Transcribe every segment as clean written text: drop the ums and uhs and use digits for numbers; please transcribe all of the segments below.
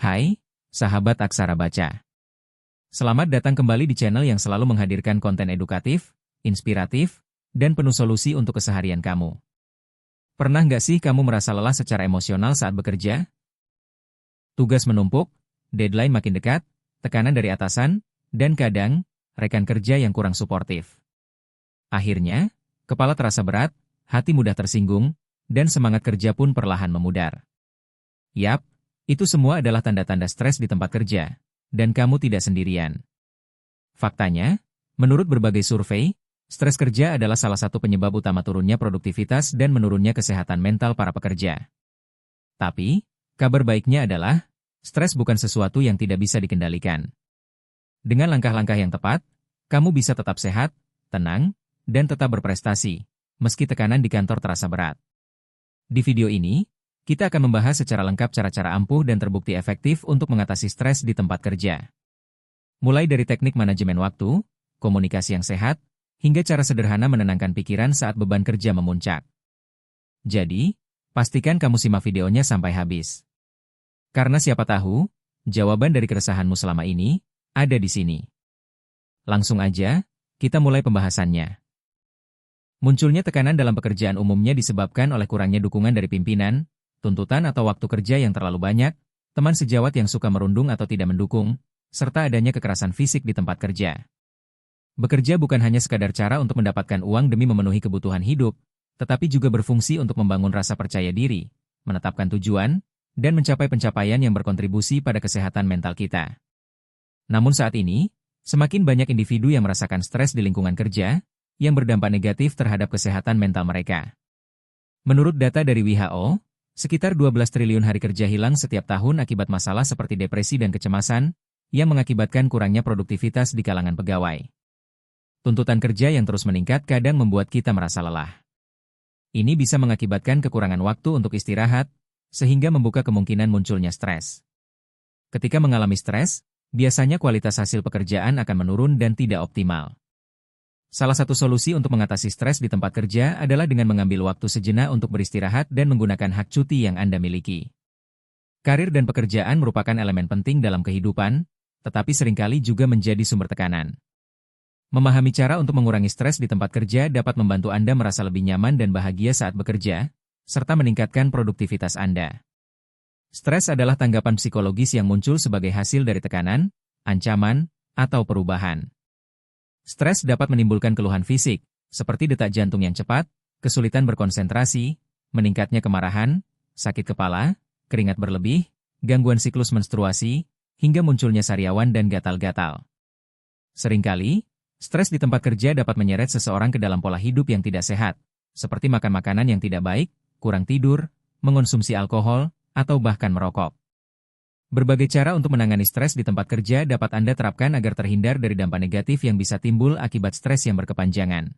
Hai, sahabat Aksara Baca. Selamat datang kembali di channel yang selalu menghadirkan konten edukatif, inspiratif, dan penuh solusi untuk keseharian kamu. Pernah nggak sih kamu merasa lelah secara emosional saat bekerja? Tugas menumpuk, deadline makin dekat, tekanan dari atasan, dan kadang, rekan kerja yang kurang suportif. Akhirnya, kepala terasa berat, hati mudah tersinggung, dan semangat kerja pun perlahan memudar. Yap, itu semua adalah tanda-tanda stres di tempat kerja, dan kamu tidak sendirian. Faktanya, menurut berbagai survei, stres kerja adalah salah satu penyebab utama turunnya produktivitas dan menurunnya kesehatan mental para pekerja. Tapi, kabar baiknya adalah, stres bukan sesuatu yang tidak bisa dikendalikan. Dengan langkah-langkah yang tepat, kamu bisa tetap sehat, tenang, dan tetap berprestasi, meski tekanan di kantor terasa berat. Di video ini, kita akan membahas secara lengkap cara-cara ampuh dan terbukti efektif untuk mengatasi stres di tempat kerja. Mulai dari teknik manajemen waktu, komunikasi yang sehat, hingga cara sederhana menenangkan pikiran saat beban kerja memuncak. Jadi, pastikan kamu simak videonya sampai habis. Karena siapa tahu, jawaban dari keresahanmu selama ini ada di sini. Langsung aja, kita mulai pembahasannya. Munculnya tekanan dalam pekerjaan umumnya disebabkan oleh kurangnya dukungan dari pimpinan, tuntutan atau waktu kerja yang terlalu banyak, teman sejawat yang suka merundung atau tidak mendukung, serta adanya kekerasan fisik di tempat kerja. Bekerja bukan hanya sekadar cara untuk mendapatkan uang demi memenuhi kebutuhan hidup, tetapi juga berfungsi untuk membangun rasa percaya diri, menetapkan tujuan, dan mencapai pencapaian yang berkontribusi pada kesehatan mental kita. Namun saat ini, semakin banyak individu yang merasakan stres di lingkungan kerja, yang berdampak negatif terhadap kesehatan mental mereka. Menurut data dari WHO, sekitar 12 triliun hari kerja hilang setiap tahun akibat masalah seperti depresi dan kecemasan, yang mengakibatkan kurangnya produktivitas di kalangan pegawai. Tuntutan kerja yang terus meningkat kadang membuat kita merasa lelah. Ini bisa mengakibatkan kekurangan waktu untuk istirahat, sehingga membuka kemungkinan munculnya stres. Ketika mengalami stres, biasanya kualitas hasil pekerjaan akan menurun dan tidak optimal. Salah satu solusi untuk mengatasi stres di tempat kerja adalah dengan mengambil waktu sejenak untuk beristirahat dan menggunakan hak cuti yang Anda miliki. Karir dan pekerjaan merupakan elemen penting dalam kehidupan, tetapi seringkali juga menjadi sumber tekanan. Memahami cara untuk mengurangi stres di tempat kerja dapat membantu Anda merasa lebih nyaman dan bahagia saat bekerja, serta meningkatkan produktivitas Anda. Stres adalah tanggapan psikologis yang muncul sebagai hasil dari tekanan, ancaman, atau perubahan. Stres dapat menimbulkan keluhan fisik, seperti detak jantung yang cepat, kesulitan berkonsentrasi, meningkatnya kemarahan, sakit kepala, keringat berlebih, gangguan siklus menstruasi, hingga munculnya sariawan dan gatal-gatal. Seringkali, stres di tempat kerja dapat menyeret seseorang ke dalam pola hidup yang tidak sehat, seperti makan makanan yang tidak baik, kurang tidur, mengonsumsi alkohol, atau bahkan merokok. Berbagai cara untuk menangani stres di tempat kerja dapat Anda terapkan agar terhindar dari dampak negatif yang bisa timbul akibat stres yang berkepanjangan.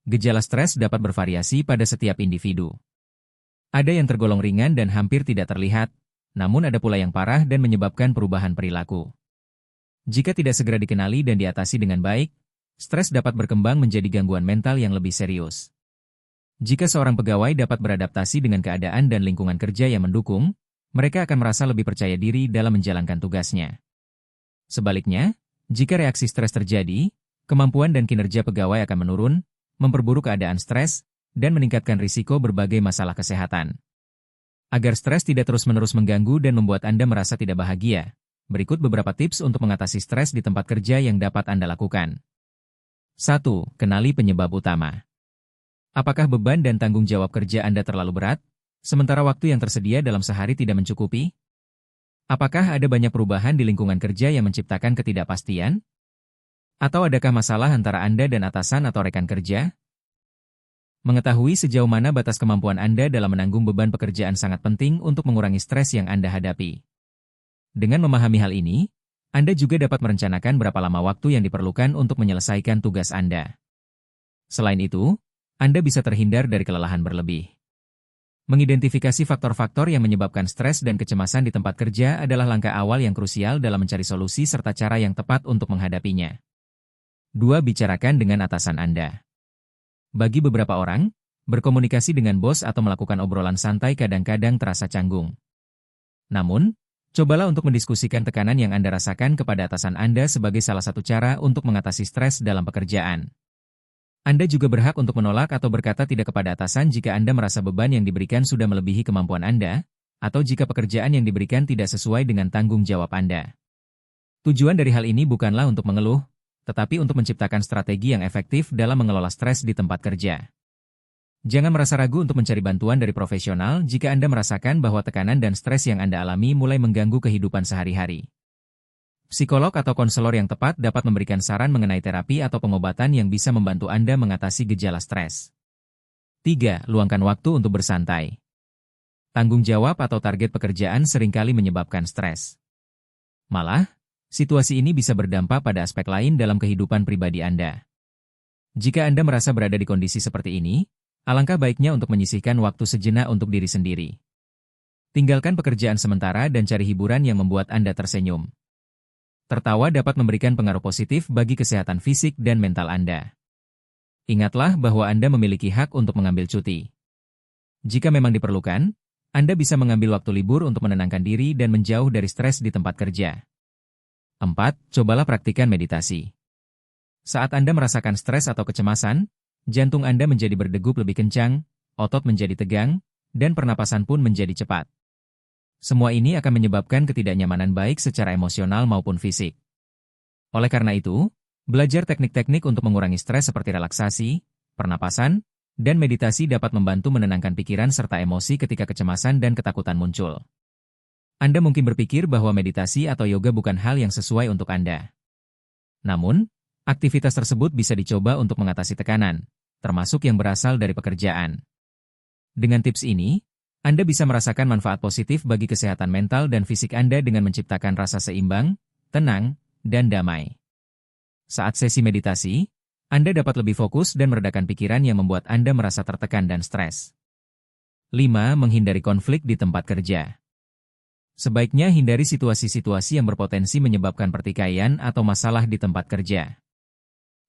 Gejala stres dapat bervariasi pada setiap individu. Ada yang tergolong ringan dan hampir tidak terlihat, namun ada pula yang parah dan menyebabkan perubahan perilaku. Jika tidak segera dikenali dan diatasi dengan baik, stres dapat berkembang menjadi gangguan mental yang lebih serius. Jika seorang pegawai dapat beradaptasi dengan keadaan dan lingkungan kerja yang mendukung, mereka akan merasa lebih percaya diri dalam menjalankan tugasnya. Sebaliknya, jika reaksi stres terjadi, kemampuan dan kinerja pegawai akan menurun, memperburuk keadaan stres, dan meningkatkan risiko berbagai masalah kesehatan. Agar stres tidak terus-menerus mengganggu dan membuat Anda merasa tidak bahagia, berikut beberapa tips untuk mengatasi stres di tempat kerja yang dapat Anda lakukan. 1. Kenali penyebab utama. Apakah beban dan tanggung jawab kerja Anda terlalu berat, sementara waktu yang tersedia dalam sehari tidak mencukupi? Apakah ada banyak perubahan di lingkungan kerja yang menciptakan ketidakpastian? Atau adakah masalah antara Anda dan atasan atau rekan kerja? Mengetahui sejauh mana batas kemampuan Anda dalam menanggung beban pekerjaan sangat penting untuk mengurangi stres yang Anda hadapi. Dengan memahami hal ini, Anda juga dapat merencanakan berapa lama waktu yang diperlukan untuk menyelesaikan tugas Anda. Selain itu, Anda bisa terhindar dari kelelahan berlebih. Mengidentifikasi faktor-faktor yang menyebabkan stres dan kecemasan di tempat kerja adalah langkah awal yang krusial dalam mencari solusi serta cara yang tepat untuk menghadapinya. 2. Bicarakan dengan atasan Anda. Bagi beberapa orang, berkomunikasi dengan bos atau melakukan obrolan santai kadang-kadang terasa canggung. Namun, Cobalah untuk mendiskusikan tekanan yang Anda rasakan kepada atasan Anda sebagai salah satu cara untuk mengatasi stres dalam pekerjaan. Anda juga berhak untuk menolak atau berkata tidak kepada atasan jika Anda merasa beban yang diberikan sudah melebihi kemampuan Anda, atau jika pekerjaan yang diberikan tidak sesuai dengan tanggung jawab Anda. Tujuan dari hal ini bukanlah untuk mengeluh, tetapi untuk menciptakan strategi yang efektif dalam mengelola stres di tempat kerja. Jangan merasa ragu untuk mencari bantuan dari profesional jika Anda merasakan bahwa tekanan dan stres yang Anda alami mulai mengganggu kehidupan sehari-hari. Psikolog atau konselor yang tepat dapat memberikan saran mengenai terapi atau pengobatan yang bisa membantu Anda mengatasi gejala stres. 3. Luangkan waktu untuk bersantai. Tanggung jawab atau target pekerjaan seringkali menyebabkan stres. Malah, situasi ini bisa berdampak pada aspek lain dalam kehidupan pribadi Anda. Jika Anda merasa berada di kondisi seperti ini, alangkah baiknya untuk menyisihkan waktu sejenak untuk diri sendiri. Tinggalkan pekerjaan sementara dan cari hiburan yang membuat Anda tersenyum. Tertawa dapat memberikan pengaruh positif bagi kesehatan fisik dan mental Anda. Ingatlah bahwa Anda memiliki hak untuk mengambil cuti. Jika memang diperlukan, Anda bisa mengambil waktu libur untuk menenangkan diri dan menjauh dari stres di tempat kerja. 4. Cobalah praktikkan meditasi. Saat Anda merasakan stres atau kecemasan, jantung Anda menjadi berdegup lebih kencang, otot menjadi tegang, dan pernapasan pun menjadi cepat. Semua ini akan menyebabkan ketidaknyamanan baik secara emosional maupun fisik. Oleh karena itu, belajar teknik-teknik untuk mengurangi stres seperti relaksasi, pernapasan, dan meditasi dapat membantu menenangkan pikiran serta emosi ketika kecemasan dan ketakutan muncul. Anda mungkin berpikir bahwa meditasi atau yoga bukan hal yang sesuai untuk Anda. Namun, aktivitas tersebut bisa dicoba untuk mengatasi tekanan, termasuk yang berasal dari pekerjaan. Dengan tips ini, Anda bisa merasakan manfaat positif bagi kesehatan mental dan fisik Anda dengan menciptakan rasa seimbang, tenang, dan damai. Saat sesi meditasi, Anda dapat lebih fokus dan meredakan pikiran yang membuat Anda merasa tertekan dan stres. 5. Menghindari konflik di tempat kerja. Sebaiknya hindari situasi-situasi yang berpotensi menyebabkan pertikaian atau masalah di tempat kerja.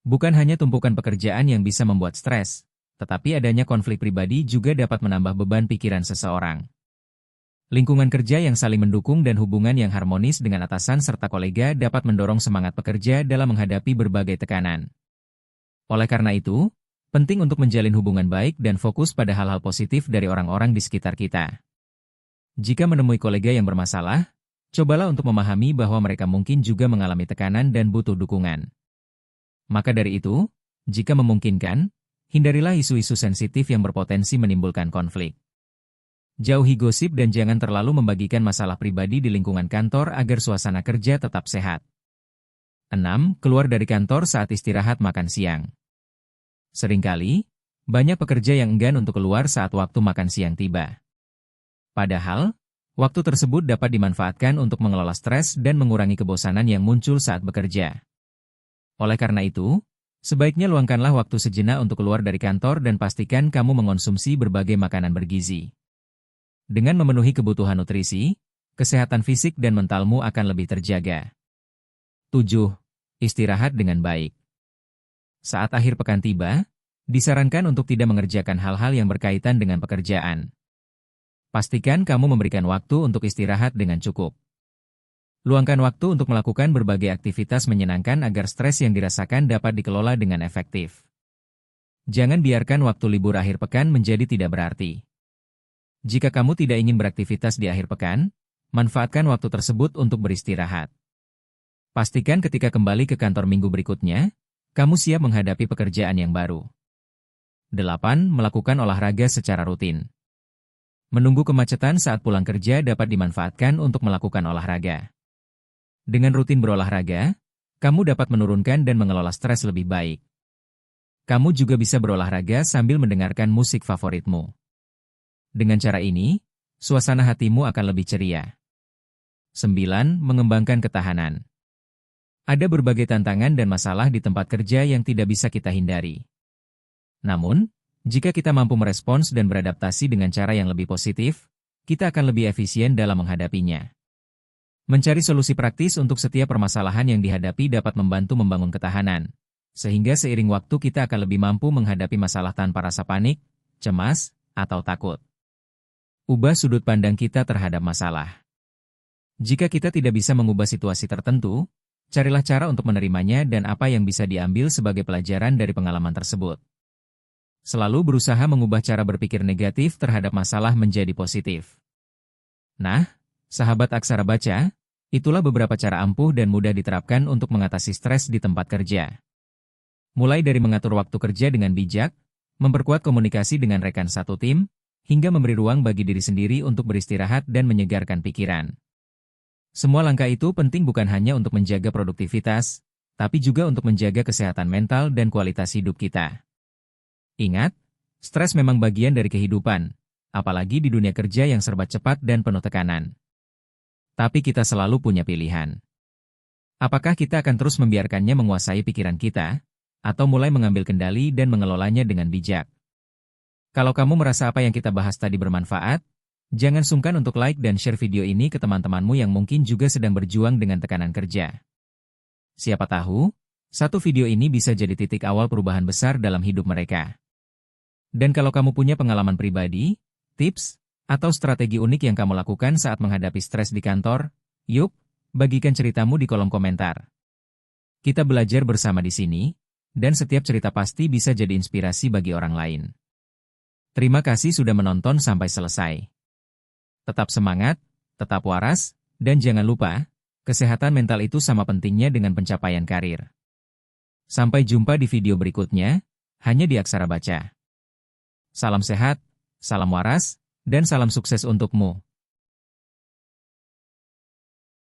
Bukan hanya tumpukan pekerjaan yang bisa membuat stres, tetapi adanya konflik pribadi juga dapat menambah beban pikiran seseorang. Lingkungan kerja yang saling mendukung dan hubungan yang harmonis dengan atasan serta kolega dapat mendorong semangat pekerja dalam menghadapi berbagai tekanan. Oleh karena itu, penting untuk menjalin hubungan baik dan fokus pada hal-hal positif dari orang-orang di sekitar kita. Jika menemui kolega yang bermasalah, cobalah untuk memahami bahwa mereka mungkin juga mengalami tekanan dan butuh dukungan. Maka dari itu, jika memungkinkan, hindarilah isu-isu sensitif yang berpotensi menimbulkan konflik. Jauhi gosip dan jangan terlalu membagikan masalah pribadi di lingkungan kantor agar suasana kerja tetap sehat. 6. Keluar dari kantor saat istirahat makan siang. Seringkali, banyak pekerja yang enggan untuk keluar saat waktu makan siang tiba. Padahal, waktu tersebut dapat dimanfaatkan untuk mengelola stres dan mengurangi kebosanan yang muncul saat bekerja. Oleh karena itu, sebaiknya luangkanlah waktu sejenak untuk keluar dari kantor dan pastikan kamu mengonsumsi berbagai makanan bergizi. Dengan memenuhi kebutuhan nutrisi, kesehatan fisik dan mentalmu akan lebih terjaga. 7. Istirahat dengan baik. Saat akhir pekan tiba, disarankan untuk tidak mengerjakan hal-hal yang berkaitan dengan pekerjaan. Pastikan kamu memberikan waktu untuk istirahat dengan cukup. Luangkan waktu untuk melakukan berbagai aktivitas menyenangkan agar stres yang dirasakan dapat dikelola dengan efektif. Jangan biarkan waktu libur akhir pekan menjadi tidak berarti. Jika kamu tidak ingin beraktivitas di akhir pekan, manfaatkan waktu tersebut untuk beristirahat. Pastikan ketika kembali ke kantor minggu berikutnya, kamu siap menghadapi pekerjaan yang baru. 8. Melakukan olahraga secara rutin. Menunggu kemacetan saat pulang kerja dapat dimanfaatkan untuk melakukan olahraga. Dengan rutin berolahraga, kamu dapat menurunkan dan mengelola stres lebih baik. Kamu juga bisa berolahraga sambil mendengarkan musik favoritmu. Dengan cara ini, suasana hatimu akan lebih ceria. 9. Mengembangkan ketahanan. Ada berbagai tantangan dan masalah di tempat kerja yang tidak bisa kita hindari. Namun, jika kita mampu merespons dan beradaptasi dengan cara yang lebih positif, kita akan lebih efisien dalam menghadapinya. Mencari solusi praktis untuk setiap permasalahan yang dihadapi dapat membantu membangun ketahanan, sehingga seiring waktu kita akan lebih mampu menghadapi masalah tanpa rasa panik, cemas, atau takut. Ubah sudut pandang kita terhadap masalah. Jika kita tidak bisa mengubah situasi tertentu, carilah cara untuk menerimanya dan apa yang bisa diambil sebagai pelajaran dari pengalaman tersebut. Selalu berusaha mengubah cara berpikir negatif terhadap masalah menjadi positif. Nah, sahabat aksara baca, itulah beberapa cara ampuh dan mudah diterapkan untuk mengatasi stres di tempat kerja. Mulai dari mengatur waktu kerja dengan bijak, memperkuat komunikasi dengan rekan satu tim, hingga memberi ruang bagi diri sendiri untuk beristirahat dan menyegarkan pikiran. Semua langkah itu penting bukan hanya untuk menjaga produktivitas, tapi juga untuk menjaga kesehatan mental dan kualitas hidup kita. Ingat, stres memang bagian dari kehidupan, apalagi di dunia kerja yang serba cepat dan penuh tekanan. Tapi kita selalu punya pilihan. Apakah kita akan terus membiarkannya menguasai pikiran kita, atau mulai mengambil kendali dan mengelolanya dengan bijak? Kalau kamu merasa apa yang kita bahas tadi bermanfaat, jangan sungkan untuk like dan share video ini ke teman-temanmu yang mungkin juga sedang berjuang dengan tekanan kerja. Siapa tahu, satu video ini bisa jadi titik awal perubahan besar dalam hidup mereka. Dan kalau kamu punya pengalaman pribadi, tips, atau strategi unik yang kamu lakukan saat menghadapi stres di kantor, yuk, bagikan ceritamu di kolom komentar. Kita belajar bersama di sini, dan setiap cerita pasti bisa jadi inspirasi bagi orang lain. Terima kasih sudah menonton sampai selesai. Tetap semangat, tetap waras, dan jangan lupa, kesehatan mental itu sama pentingnya dengan pencapaian karir. Sampai jumpa di video berikutnya, hanya di Aksara Baca. Salam sehat, salam waras, dan salam sukses untukmu.